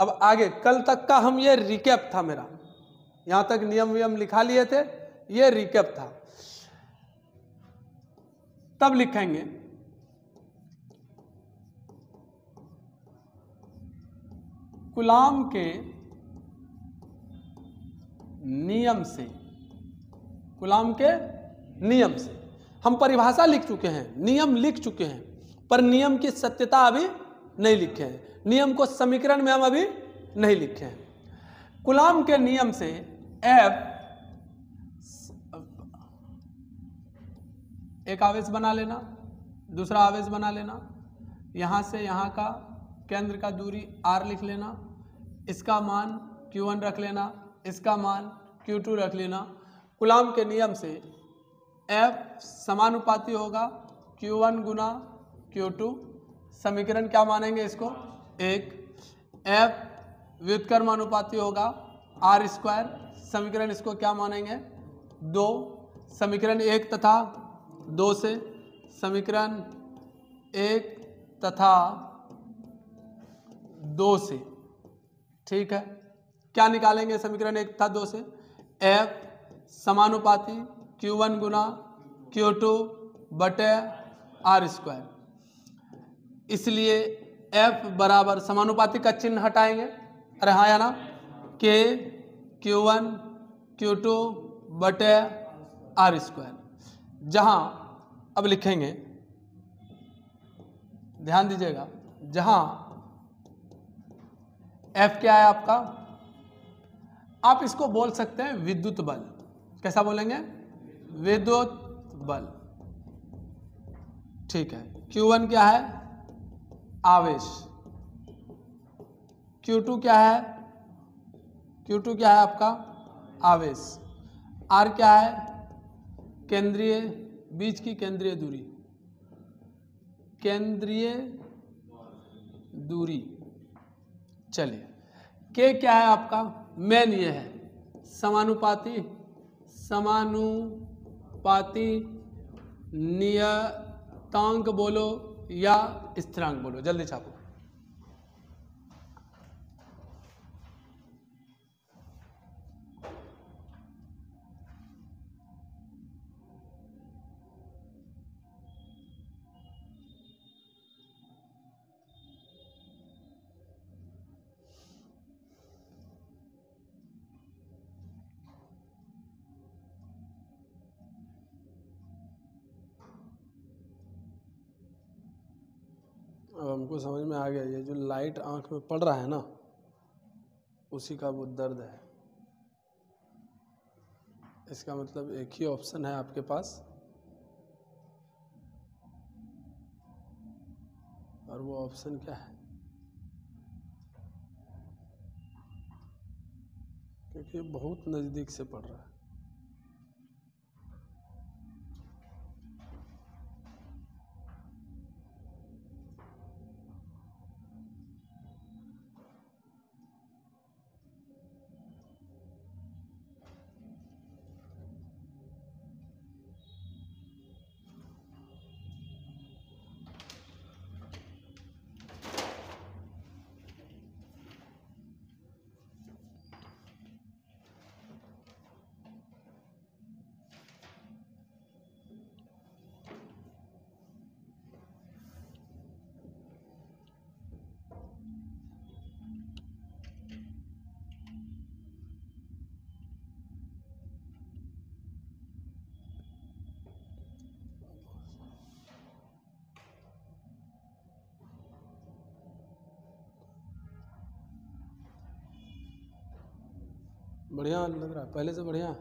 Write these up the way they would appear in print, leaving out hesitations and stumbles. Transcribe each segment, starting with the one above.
अब आगे कल तक का हम ये रिकैप था मेरा, यहां तक नियम वियम लिखा लिए थे, ये रिकैप था। तब लिखेंगे कूलॉम के नियम से, कूलॉम के नियम से। हम परिभाषा लिख चुके हैं, नियम लिख चुके हैं, पर नियम की सत्यता अभी नहीं लिखे हैं, नियम को समीकरण में हम अभी नहीं लिखे हैं। कूलॉम के नियम से F एक आवेश बना लेना, दूसरा आवेश बना लेना, यहां से यहां का केंद्र का दूरी r लिख लेना, इसका मान q1 रख लेना, इसका मान q2 रख लेना। कूलॉम के नियम से F समानुपाती होगा q1 गुना q2, समीकरण क्या मानेंगे इसको 1। F व्युत्क्रमानुपाती होगा r स्क्वायर, समीकरण इसको क्या मानेंगे 2। समीकरण 1 तथा 2 से, समीकरण 1 तथा 2 से, ठीक है। क्या निकालेंगे समीकरण 1 तथा 2 से, F समानुपाती q1 गुना q2 बटे r स्क्वायर। इसलिए F बराबर समानुपाती का चिन्ह हटाएंगे, अरे हाँ या ना, K q1 q2 बटे r स्क्वायर। जहां अब लिखेंगे, ध्यान दीजिएगा, जहां F क्या है आपका, आप इसको बोल सकते हैं विद्युत बल। कैसा बोलेंगे, विद्युत बल, ठीक है। Q1 क्या है, आवेश। Q2 क्या है, Q2 क्या है आपका, आवेश। R क्या है, केंद्रीय, बीच की केंद्रीय दूरी, केंद्रीय दूरी। चलिए, K क्या है आपका, मेन ये है समानुपाती, समानुपाती नियतांक बोलो या स्थिरांक बोलो, जल्दी छापो। अब हमको समझ में आ गया, ये जो लाइट आंख में पड़ रहा है ना, उसी का वो दर्द है। इसका मतलब एक ही ऑप्शन है आपके पास, और वो ऑप्शन क्या है, क्योंकि ये बहुत नज़दीक से पड़ रहा है। बढ़िया लग रहा है, पहले से बढ़िया।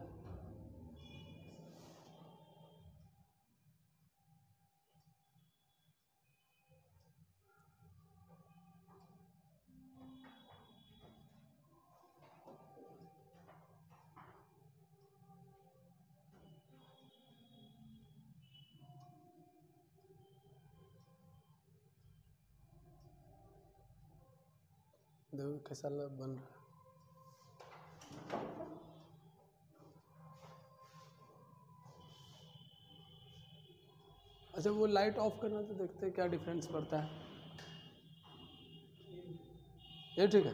देखो कैसा बन रहा है। अच्छा, वो लाइट ऑफ करना तो देखते हैं क्या डिफरेंस पड़ता है। ये ठीक है।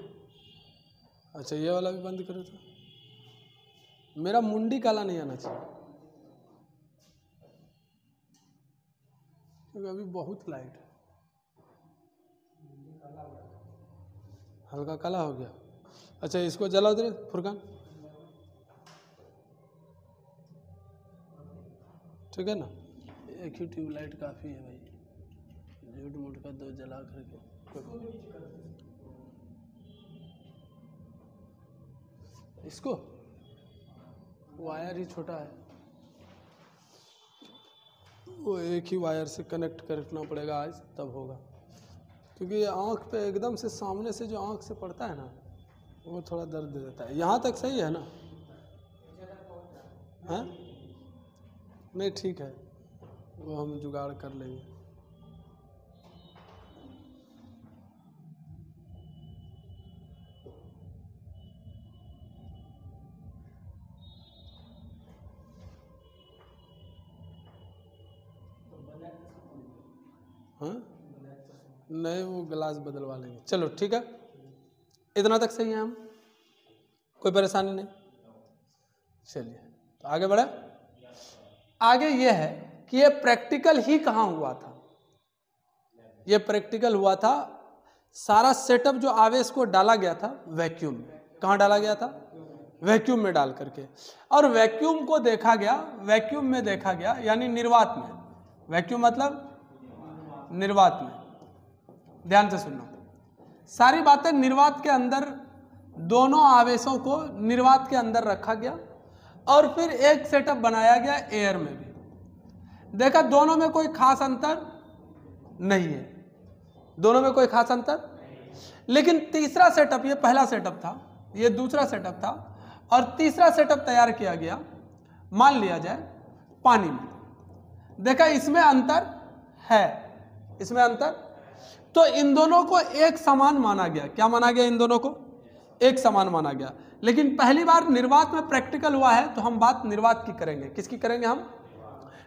अच्छा ये वाला भी बंद करो तो, मेरा मुंडी काला नहीं आना चाहिए क्योंकि अभी बहुत लाइट है, हल्का काला हो गया। अच्छा इसको जलाओ दे फुरकान, ठीक है ना। एक ही ट्यूबलाइट काफ़ी है भाई, झूठ मूठ का दो जला करके। इसको वायर ही छोटा है, वो एक ही वायर से कनेक्ट करना पड़ेगा आज, तब होगा। क्योंकि ये आँख पे एकदम से सामने से जो आँख से पड़ता है ना, वो थोड़ा दर्द दे देता है। यहाँ तक सही है ना? हैं? नहीं ठीक है, वो हम जुगाड़ कर लेंगे। हाँ नहीं, वो ग्लास बदलवा लेंगे। चलो ठीक है, इतना तक सही है, हम कोई परेशानी नहीं। चलिए तो आगे बढ़े। आगे ये है कि ये प्रैक्टिकल ही कहाँ हुआ था। ये प्रैक्टिकल हुआ था, सारा सेटअप जो आवेश को डाला गया था वैक्यूम में। कहाँ डाला गया था? वैक्यूम में डाल करके, और वैक्यूम को देखा गया, वैक्यूम में देखा गया यानी निर्वात में। वैक्यूम मतलब निर्वात में। ध्यान से सुनना, सारी बातें निर्वात के अंदर, दोनों आवेशों को निर्वात के अंदर रखा गया और फिर एक सेटअप बनाया गया एयर में भी। देखा दोनों में कोई खास अंतर नहीं है, दोनों में कोई खास अंतर। लेकिन तीसरा सेटअप, ये पहला सेटअप था, ये दूसरा सेटअप था, और तीसरा सेटअप तैयार किया गया, मान लिया जाए पानी में। देखा इसमें अंतर है, इसमें अंतर, तो इन दोनों को एक समान माना गया। क्या माना गया? इन दोनों को एक समान माना गया। लेकिन पहली बार निर्वात में प्रैक्टिकल हुआ है, तो हम बात निर्वात की करेंगे। किसकी करेंगे हम?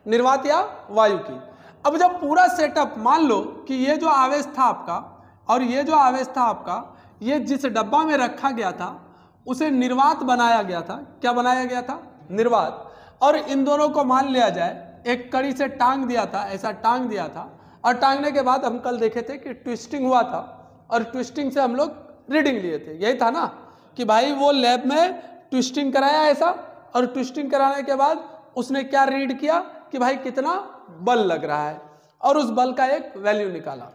निर्वात या वायु की। अब जब पूरा सेटअप, मान लो कि ये जो आवेश था आपका और ये जो आवेश था आपका, ये जिस डब्बा में रखा गया था उसे निर्वात बनाया गया था। क्या बनाया गया था? निर्वात। और इन दोनों को मान लिया जाए एक कड़ी से टांग दिया था, ऐसा टांग दिया था, और टांगने के बाद हम कल देखे थे कि ट्विस्टिंग हुआ था, और ट्विस्टिंग से हम लोग रीडिंग लिए थे। यही था ना कि भाई वो लैब में ट्विस्टिंग कराया ऐसा, और ट्विस्टिंग कराने के बाद उसने क्या रीड किया कि भाई कितना बल लग रहा है, और उस बल का एक वैल्यू निकाला।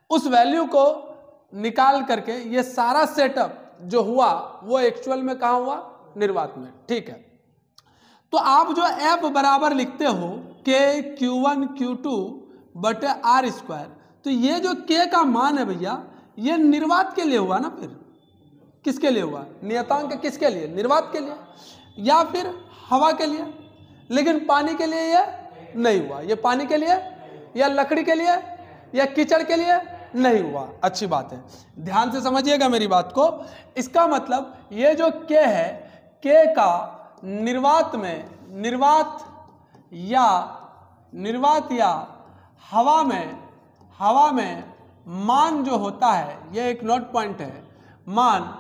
उस वैल्यू को निकाल करके ये सारा सेटअप जो हुआ वो एक्चुअल में कहाँ हुआ? निर्वात में। ठीक है, तो आप जो एफ बराबर लिखते हो KQ1 Q2 बटे R स्क्वायर, तो ये जो K का मान है भैया, ये निर्वात के लिए हुआ ना। फिर किसके लिए हुआ? नियतांक किसके लिए? निर्वात के लिए, या फिर हवा के लिए। लेकिन पानी के लिए ये नहीं हुआ। ये पानी के लिए या लकड़ी के लिए या कीचड़ के लिए नहीं हुआ। अच्छी बात है, ध्यान से समझिएगा मेरी बात को। इसका मतलब ये जो K है, K का निर्वात में, निर्वात या हवा में मान जो होता है, ये एक नोट पॉइंट है। मान,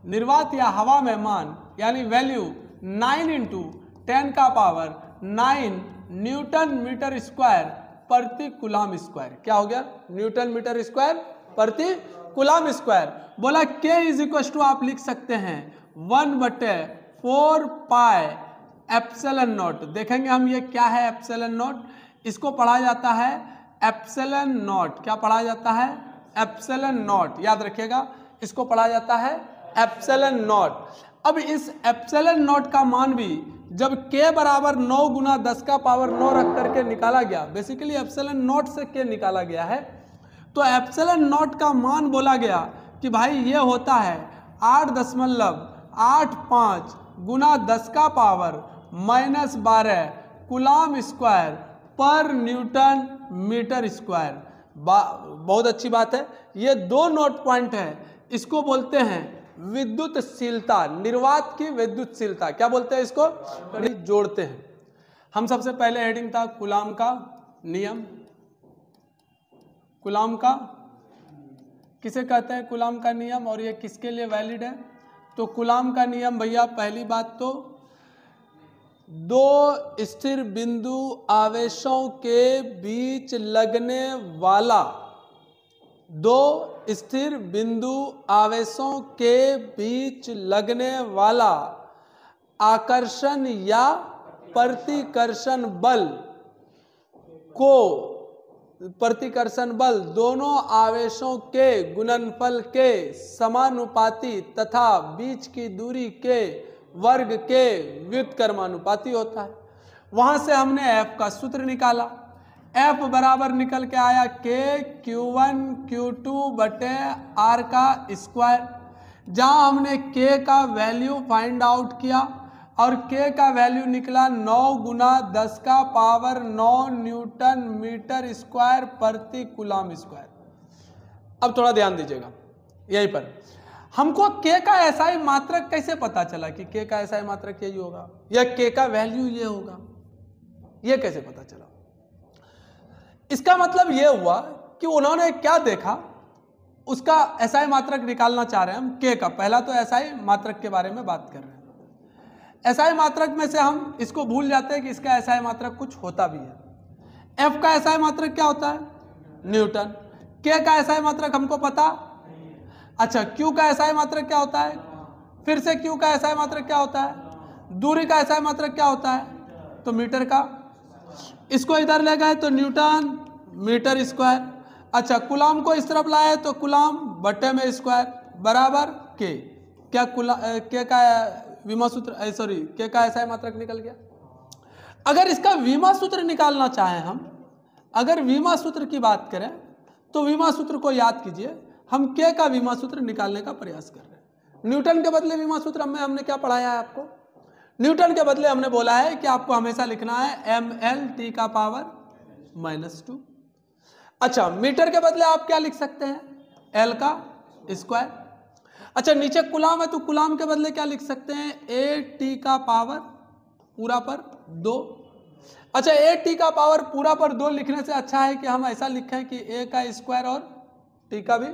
निर्वात या हवा में मान यानी वैल्यू 9 × 10⁹ न्यूटन मीटर स्क्वायर प्रति कूलम स्क्वायर। क्या हो गया? न्यूटन मीटर स्क्वायर प्रति कूलम स्क्वायर। बोला K = आप लिख सकते हैं 1/4 पाई एप्सिलॉन नॉट। देखेंगे हम ये क्या है एप्सिलॉन नॉट। इसको पढ़ा जाता है एप्सिलॉन नॉट। क्या पढ़ा जाता है? Epsilon not. याद रखिएगा, इसको पढ़ा जाता है एप्सिलॉन नॉट। अब इस एप्सिलॉन नॉट का मान भी जब K बराबर 9 × 10⁹ रख करके निकाला गया, बेसिकली एप्सिलॉन नॉट से K निकाला गया है, तो एप्सिलॉन नॉट का मान बोला गया कि भाई ये होता है 8.85 × 10⁻⁻12 कूलम स्क्वायर पर न्यूटन मीटर स्क्वायर। बहुत अच्छी बात है। ये दो नोट पॉइंट है, इसको बोलते हैं विद्युतशीलता, निर्वात की विद्युतशीलता। क्या बोलते हैं इसको? जोड़ते हैं हम। सबसे पहले हेडिंग था कूलम का नियम। कूलम का किसे कहते हैं? कूलम का नियम। और ये किसके लिए वैलिड है? तो कूलाम का नियम भैया, पहली बात तो दो स्थिर बिंदु आवेशों के बीच लगने वाला, दो स्थिर बिंदु आवेशों के बीच लगने वाला आकर्षण या प्रतिकर्षण बल को, प्रतिकर्षण बल दोनों आवेशों के गुणनफल के समानुपाती तथा बीच की दूरी के वर्ग के व्युत्क्रमानुपाती होता है। वहां से हमने F का सूत्र निकाला। F बराबर निकल के आया K Q1 Q2 बटे R का स्क्वायर, जहां हमने K का वैल्यू फाइंड आउट किया और K का वैल्यू निकला 9 गुना 10 का पावर 9 न्यूटन मीटर स्क्वायर प्रति कूलाम स्क्वायर। अब थोड़ा ध्यान दीजिएगा, यहीं पर हमको K का एसआई मात्रक कैसे पता चला कि K का एसआई मात्रक यही होगा या K का वैल्यू ये होगा, ये कैसे पता चला? इसका मतलब ये हुआ कि उन्होंने क्या देखा, उसका एसआई मात्रक निकालना चाह रहे हैं हम K का। पहला तो एसआई मात्रक के बारे में बात कर रहे हैं। एसआई मात्रक में से हम इसको भूल जाते हैं कि इसका एसआई मात्रक कुछ होता भी है। F का एसआई मात्रक क्या होता है? न्यूटन। K का एसआई मात्रक हमको पता। अच्छा, Q का एसआई मात्रक क्या होता है? फिर से Q का एसआई मात्रक क्या होता है? दूरी का एसआई मात्रक क्या होता है? तो मीटर का। इसको इधर ले गए तो न्यूटन मीटर स्क्वायर। अच्छा, कूलाम को इस तरफ लाए तो कूलाम बटे में स्क्वायर बराबर K। क्या K का विमा सूत्र, सॉरी K का एसआई मात्रक निकल गया। अगर इसका विमा सूत्र निकालना चाहें हम, अगर विमा सूत्र की बात करें तो विमा सूत्र को याद कीजिए, हम K का विमा सूत्र निकालने का प्रयास कर रहे हैं। न्यूटन के बदले विमा सूत्र में हमने क्या पढ़ाया है आपको? न्यूटन के बदले हमने बोला है कि आपको हमेशा लिखना है mL T का पावर -2। अच्छा, मीटर के बदले आप क्या लिख सकते हैं? L का स्क्वायर। अच्छा, नीचे कूलाम है तो कूलाम के बदले क्या लिख सकते हैं? AT का पावर पूरा पर 2। अच्छा, AT का पावर पूरा पर 2 लिखने से अच्छा है कि हम ऐसा लिखें कि A का स्क्वायर और T का भी।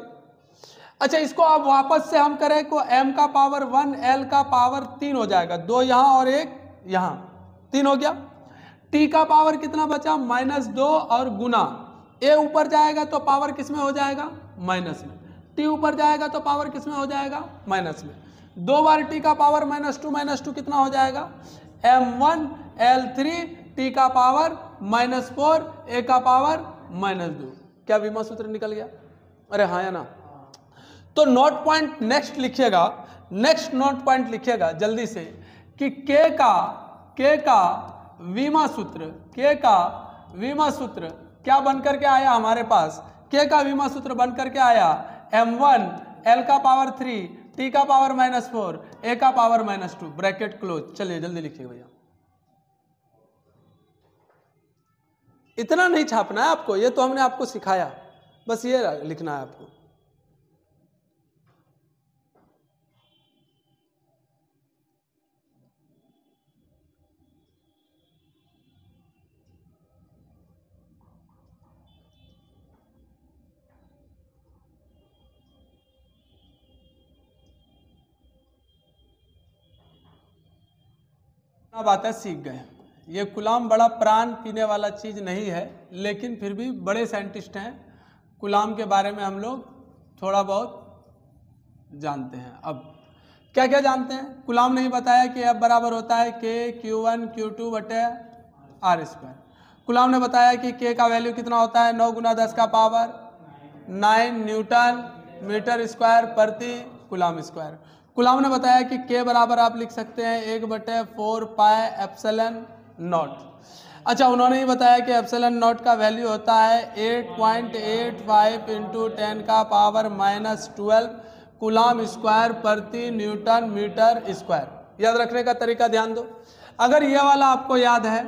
अच्छा, इसको अब वापस से हम करें तो m का पावर 1 L का पावर 3 हो जाएगा, 2 यहाँ और 1 यहाँ, 3 हो गया। T का पावर कितना बचा? -2 और गुना A ऊपर जाएगा तो पावर किस में हो जाएगा? माइनस में। T ऊपर जाएगा तो पावर किस में हो जाएगा? माइनस में। 2 बार T का पावर -2 कितना हो जाएगा? m1 L3 T का पावर -4 A का पावर -2। क्या विमा सूत्र निकल गया? अरे हाँ या ना? तो नोट पॉइंट नेक्स्ट लिखिएगा, नेक्स्ट नोट पॉइंट लिखिएगा जल्दी से कि K का विमा सूत्र, K का विमा सूत्र क्या बनकर के आया हमारे पास? K का विमा सूत्र बनकर के आया m1 L का पावर 3 T का पावर -4 A का पावर -2 ब्रैकेट क्लोज। चलिए जल्दी लिखिए भैया, इतना नहीं छापना है आपको, ये तो हमने आपको सिखाया, बस ये लिखना है आपको। बात है, सीख गए। ये कूलाम बड़ा प्राण पीने वाला चीज़ नहीं है, लेकिन फिर भी बड़े साइंटिस्ट हैं, कूलाम के बारे में हम लोग थोड़ा बहुत जानते हैं। अब क्या क्या जानते हैं? कूलाम नहीं बताया कि F बराबर होता है K Q1 Q2 बटे R स्क्वायर। कूलाम ने बताया कि K का वैल्यू कितना होता है? 9 गुना 10 का पावर 9 न्यूटन मीटर स्क्वायर प्रति कूलाम स्क्वायर। कूलाम ने बताया कि K बराबर आप लिख सकते हैं 1/4 पाई एप्सिलॉन नॉट। अच्छा, उन्होंने ही बताया कि एप्सिलॉन नॉट का वैल्यू होता है 8.85 × 10 का पावर -12 कूलाम स्क्वायर प्रति न्यूटन मीटर स्क्वायर। याद रखने का तरीका ध्यान दो, अगर ये वाला आपको याद है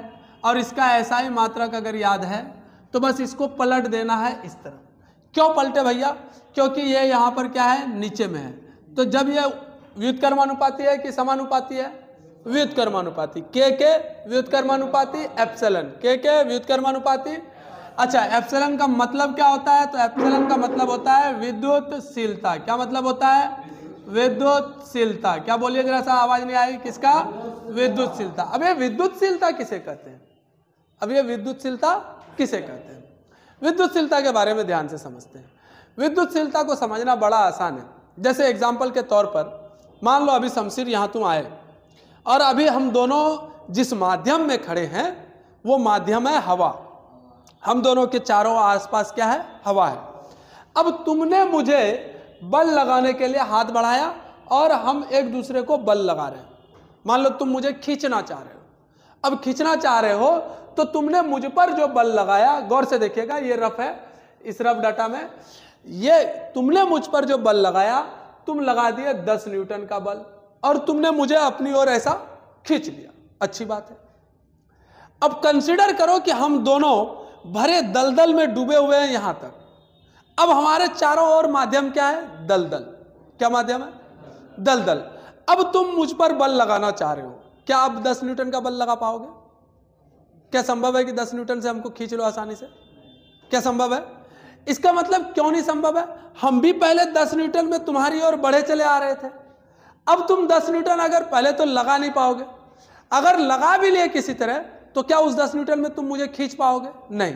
और इसका एसआई मात्रक अगर याद है तो बस इसको पलट देना है इस तरह। क्यों पलटे भैया? क्योंकि ये यहाँ पर क्या है? नीचे में है। तो जब ये व्युत्क्रमानुपाती है कि समानुपाती है? व्युत्क्रमानुपाती। K के व्युत्क्रमानुपाती एप्सिलॉन, K के व्युत्क्रमानुपाती। अच्छा, एप्सिलॉन का मतलब क्या होता है? तो एप्सिलॉन का मतलब होता है विद्युतशीलता। क्या मतलब होता है? विद्युतशीलता। क्या बोलिए जरा सा, आवाज नहीं आई, किसका? विद्युतशीलता। अब ये विद्युतशीलता किसे कहते हैं? अब ये विद्युतशीलता किसे कहते हैं? विद्युतशीलता के बारे में ध्यान से समझते हैं। विद्युतशीलता को समझना बड़ा आसान है। जैसे एग्जाम्पल के तौर पर मान लो अभी शमशीर यहाँ तुम आए और अभी हम दोनों जिस माध्यम में खड़े हैं वो माध्यम है हवा। हम दोनों के चारों आसपास क्या है? हवा है। अब तुमने मुझे बल लगाने के लिए हाथ बढ़ाया और हम एक दूसरे को बल लगा रहे हैं। मान लो तुम मुझे खींचना चाह रहे हो। अब खींचना चाह रहे हो तो तुमने मुझ पर जो बल लगाया, गौर से देखिएगा, ये रफ है, इस रफ डाटा में ये तुमने मुझ पर जो बल लगाया, तुम लगा दिए 10 न्यूटन का बल और तुमने मुझे अपनी ओर ऐसा खींच लिया। अच्छी बात है। अब कंसीडर करो कि हम दोनों भरे दलदल में डूबे हुए हैं यहां तक। अब हमारे चारों ओर माध्यम क्या है? दलदल। क्या माध्यम है? दलदल। अब तुम मुझ पर बल लगाना चाह रहे हो, क्या आप 10 न्यूटन का बल लगा पाओगे? क्या संभव है कि 10 न्यूटन से हमको खींच लो आसानी से? क्या संभव है? इसका मतलब क्यों नहीं संभव है? हम भी पहले 10 न्यूटन में तुम्हारी ओर बढ़े चले आ रहे थे। अब तुम 10 न्यूटन अगर पहले तो लगा नहीं पाओगे, अगर लगा भी लिए किसी तरह तो क्या उस 10 न्यूटन में तुम मुझे खींच पाओगे? नहीं,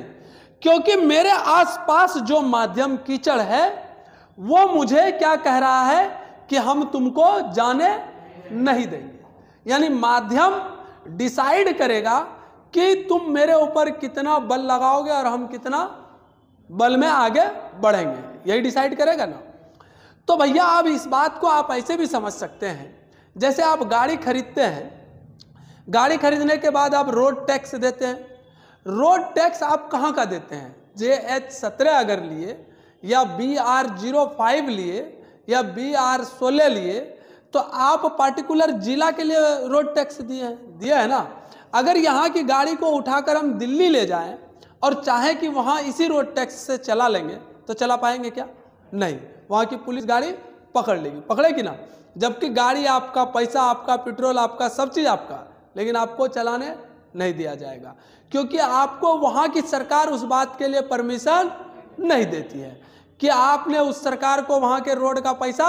क्योंकि मेरे आसपास जो माध्यम कीचड़ है वो मुझे क्या कह रहा है कि हम तुमको जाने नहीं देंगे। यानी माध्यम डिसाइड करेगा कि तुम मेरे ऊपर कितना बल लगाओगे और हम कितना बल में आगे बढ़ेंगे, यही डिसाइड करेगा ना। तो भैया अब इस बात को आप ऐसे भी समझ सकते हैं, जैसे आप गाड़ी खरीदते हैं, गाड़ी खरीदने के बाद आप रोड टैक्स देते हैं। रोड टैक्स आप कहाँ का देते हैं? JH17 अगर लिए या BR05 लिए या BR16 लिए तो आप पार्टिकुलर जिला के लिए रोड टैक्स दिया है ना। अगर यहाँ की गाड़ी को उठाकर हम दिल्ली ले जाएं और चाहे कि वहाँ इसी रोड टैक्स से चला लेंगे तो चला पाएंगे क्या? नहीं, वहाँ की पुलिस गाड़ी पकड़ लेगी, पकड़ेगी ना। जबकि गाड़ी आपका, पैसा आपका, पेट्रोल आपका, सब चीज़ आपका, लेकिन आपको चलाने नहीं दिया जाएगा क्योंकि आपको वहाँ की सरकार उस बात के लिए परमिशन नहीं देती है कि आपने उस सरकार को वहाँ के रोड का पैसा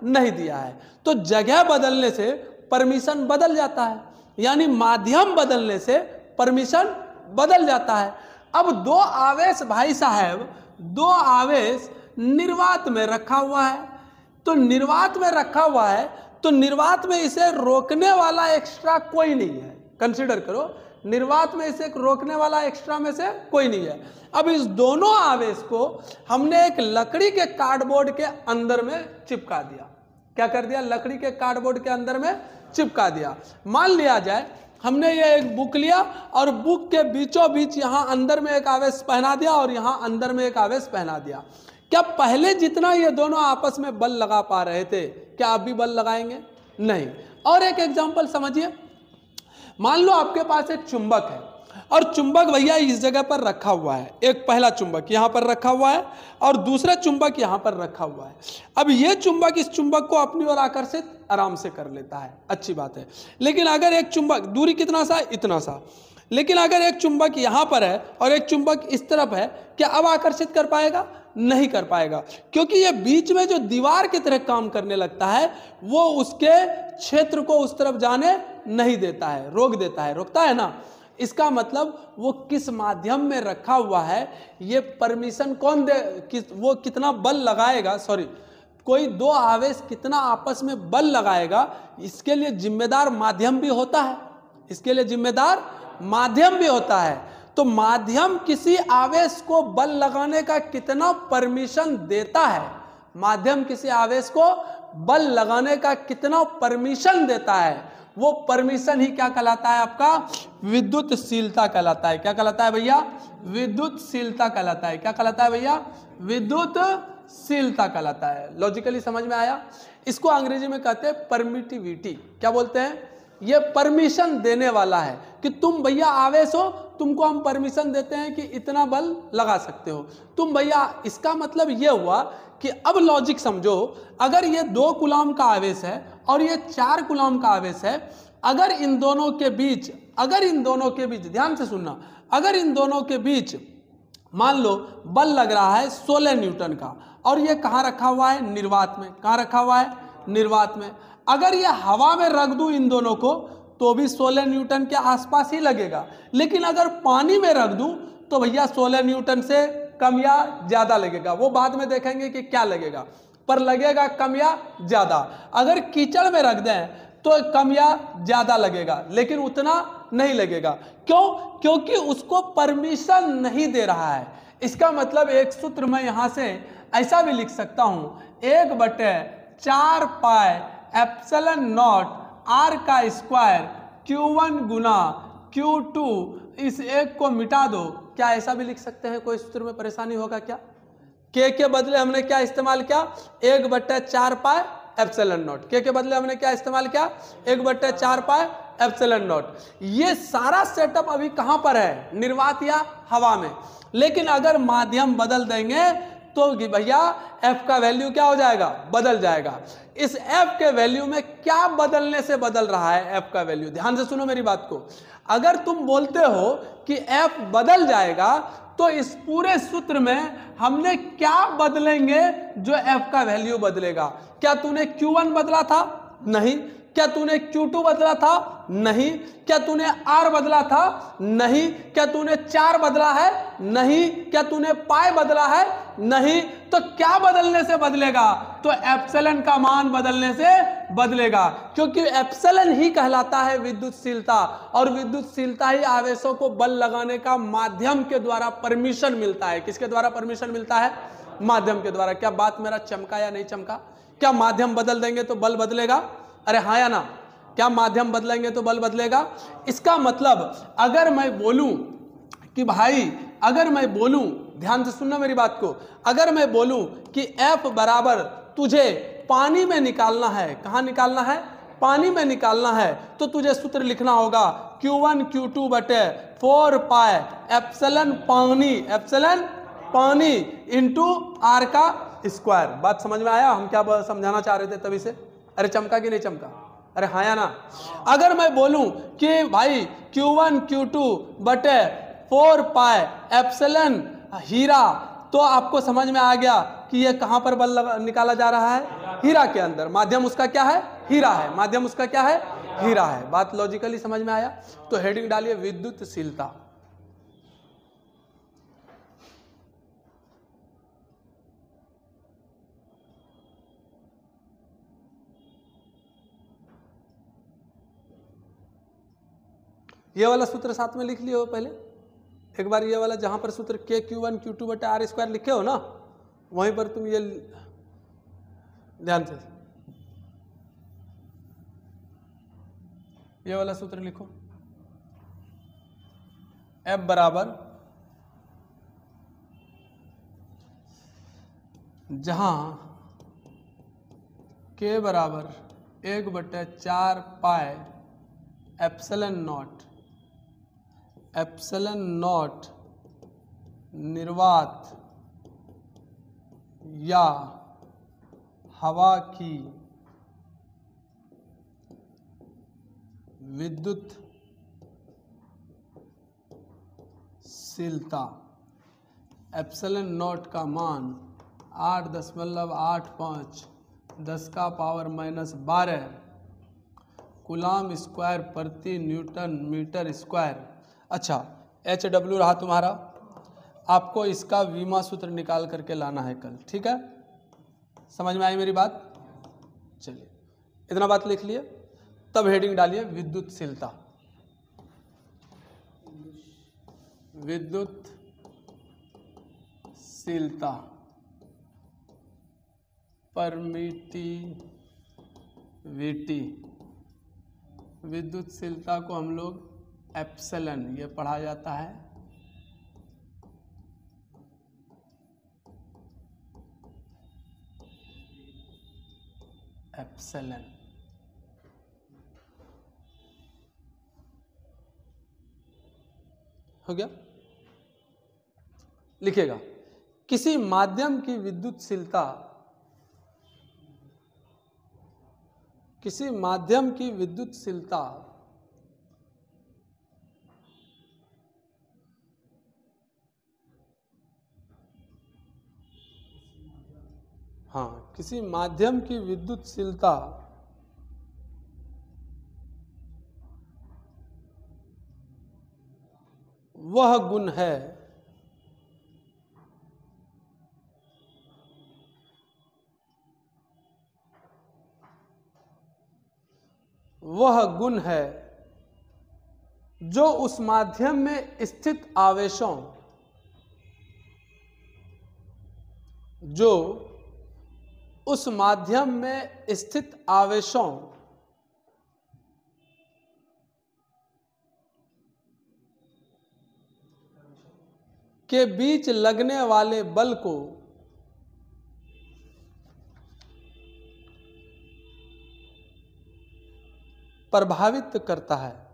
नहीं दिया है। तो जगह बदलने से परमिशन बदल जाता है, यानी माध्यम बदलने से परमिशन बदल जाता है। अब 2 आवेश भाई साहब, 2 आवेश निर्वात में रखा हुआ है। तो निर्वात में रखा हुआ है तो निर्वात में इसे रोकने वाला एक्स्ट्रा कोई नहीं है। कंसीडर करो, निर्वात में इसे रोकने वाला एक्स्ट्रा में से कोई नहीं है। अब इस दोनों आवेश को हमने एक लकड़ी के कार्डबोर्ड के अंदर में चिपका दिया। क्या कर दिया? लकड़ी के कार्डबोर्ड के अंदर में चिपका दिया। मान लिया जाए हमने ये एक बुक लिया और बुक के बीचों बीच यहाँ अंदर में एक आवेश पहना दिया और यहाँ अंदर में एक आवेश पहना दिया। क्या पहले जितना ये दोनों आपस में बल लगा पा रहे थे, क्या आप भी बल लगाएंगे? नहीं। और एक एग्जांपल समझिए, मान लो आपके पास एक चुंबक है और चुंबक भैया इस जगह पर रखा हुआ है। एक पहला चुंबक यहाँ पर रखा हुआ है और दूसरा चुंबक यहाँ पर रखा हुआ है। अब ये चुंबक इस चुंबक को अपनी ओर आकर्षित आराम से कर लेता है, अच्छी बात है। लेकिन अगर एक चुंबक, दूरी कितना सा? इतना सा। लेकिन अगर एक चुंबक यहाँ पर है और एक चुंबक इस तरफ है, क्या अब आकर्षित कर पाएगा? नहीं कर पाएगा, क्योंकि ये बीच में जो दीवार की तरह काम करने लगता है वो उसके क्षेत्र को उस तरफ जाने नहीं देता है, रोक देता है, रोकता है ना। इसका मतलब वो किस माध्यम में रखा हुआ है, ये परमिशन कौन दे, वो कितना बल लगाएगा, सॉरी, कोई 2 आवेश कितना आपस में बल लगाएगा, इसके लिए जिम्मेदार माध्यम भी होता है। इसके लिए जिम्मेदार माध्यम भी होता है। तो माध्यम किसी आवेश को बल लगाने का कितना परमिशन देता है, माध्यम किसी आवेश को बल लगाने का कितना परमिशन देता है, वो परमिशन ही क्या कहलाता है? आपका विद्युतशीलता कहलाता है। क्या कहलाता है भैया? विद्युतशीलता कहलाता है। क्या कहलाता है भैया? विद्युतशीलता कहलाता है। लॉजिकली समझ में आया? इसको अंग्रेजी में कहते हैं परमिटिविटी। क्या बोलते हैं? ये परमिशन देने वाला है कि तुम भैया आवेश हो, तुमको हम परमिशन देते हैं कि इतना बल लगा सकते हो तुम भैया। इसका मतलब ये हुआ कि अब लॉजिक समझो, अगर ये 2 कूलम का आवेश है और ये 4 कूलम का आवेश है, अगर इन दोनों के बीच ध्यान से सुनना, अगर इन दोनों के बीच मान लो बल लग रहा है 16 न्यूटन का और ये कहाँ रखा हुआ है? निर्वात में। कहाँ रखा हुआ है? निर्वात में। अगर ये हवा में रख दूं इन दोनों को तो भी 16 न्यूटन के आसपास ही लगेगा, लेकिन अगर पानी में रख दूं तो भैया 16 न्यूटन से कम या ज्यादा लगेगा। वो बाद में देखेंगे कि क्या लगेगा, पर लगेगा कम या ज्यादा। अगर कीचड़ में रख दें तो कम या ज्यादा लगेगा, लेकिन उतना नहीं लगेगा। क्यों? क्योंकि उसको परमिशन नहीं दे रहा है। इसका मतलब एक सूत्र मैं यहां से ऐसा भी लिख सकता हूं, 1/4 पाई एप्सिलॉन नॉट आर का स्क्वायर Q1 गुना Q2, इस एक को मिटा दो। क्या ऐसा भी लिख सकते हैं? कोई सूत्र में परेशानी होगा क्या? के बदले हमने क्या इस्तेमाल किया? 1/4 पाई एप्सिलॉन नॉट। के बदले हमने क्या इस्तेमाल किया? 1/4 पाई एप्सिलॉन नॉट। ये सारा सेटअप अभी कहां पर है? निर्वात या हवा में। लेकिन अगर माध्यम बदल देंगे तो भैया f का वैल्यू क्या हो जाएगा? बदल जाएगा। इस f के वैल्यू में क्या बदलने से बदल रहा है f का वैल्यू? ध्यान से सुनो मेरी बात को। अगर तुम बोलते हो कि f बदल जाएगा तो इस पूरे सूत्र में हमने क्या बदलेंगे जो f का वैल्यू बदलेगा? क्या तूने Q1 बदला था? नहीं। क्या तूने Q2 बदला था? नहीं। क्या तूने R बदला था? नहीं। क्या तूने 4 बदला है? नहीं। क्या तूने पाई बदला है? नहीं। तो क्या बदलने से बदलेगा? तो एप्सिलॉन का मान बदलने से बदलेगा, क्योंकि एप्सिलॉन ही कहलाता है विद्युतशीलता, और विद्युतशीलता ही आवेशों को बल लगाने का माध्यम के द्वारा परमिशन मिलता है। किसके द्वारा परमिशन मिलता है? माध्यम के द्वारा। क्या बात मेरा चमका या नहीं चमका? क्या माध्यम बदल देंगे तो बल बदलेगा? अरे हाँ या ना? क्या माध्यम बदलेंगे तो बल बदलेगा? इसका मतलब अगर मैं बोलूं कि भाई, अगर मैं बोलूं, ध्यान से सुनना मेरी बात को, अगर मैं बोलूं कि F बराबर तुझे पानी में निकालना है, कहां निकालना है? पानी में निकालना है, तो तुझे सूत्र लिखना होगा Q1 Q2 बटे 4 पाई एप्सिलॉन पानी इंटू R का स्क्वायर। बात समझ में आया हम क्या समझाना चाह रहे थे तभी से? अरे चमका कि नहीं चमका? अरे हाँ या ना? अगर मैं बोलूं कि भाई Q1 Q2 बटे 4 पाई एप्सिलॉन हीरा, तो आपको समझ में आ गया कि ये कहां पर बल निकाला जा रहा है? हीरा के अंदर। माध्यम उसका क्या है? हीरा है। माध्यम उसका क्या है? हीरा है। बात लॉजिकली समझ में आया? तो हेडिंग डालिए विद्युतशीलता। ये वाला सूत्र साथ में लिख लिए हो पहले एक बार। ये वाला जहां पर सूत्र Q1 Q2 बटे R स्क्वायर लिखे हो ना, वहीं पर तुम ये ध्यान से ये वाला सूत्र लिखो। F बराबर जहां K बराबर 1/4 पाई एप्सिलॉन नॉट निर्वात या हवा की विद्युतशीलता। एप्सिलॉन नॉट का मान 8.85 10⁻⁻12 कूलाम स्क्वायर प्रति न्यूटन मीटर स्क्वायर। अच्छा, HW रहा तुम्हारा। आपको इसका वीमा सूत्र निकाल करके लाना है कल, ठीक है? समझ में आई मेरी बात? चलिए, इतना बात लिख लिए। तब हेडिंग डालिए विद्युतशीलता। विद्युतशीलता, परमिटिविटी। विद्युतशीलता को हम लोग एप्सिलॉन ये पढ़ा जाता है। एप्सिलॉन हो गया? लिखेगा किसी माध्यम की विद्युतशीलता, किसी माध्यम की विद्युतशीलता हाँ, किसी माध्यम की विद्युतशीलता वह गुण है जो उस माध्यम में स्थित आवेशों के बीच लगने वाले बल को प्रभावित करता है।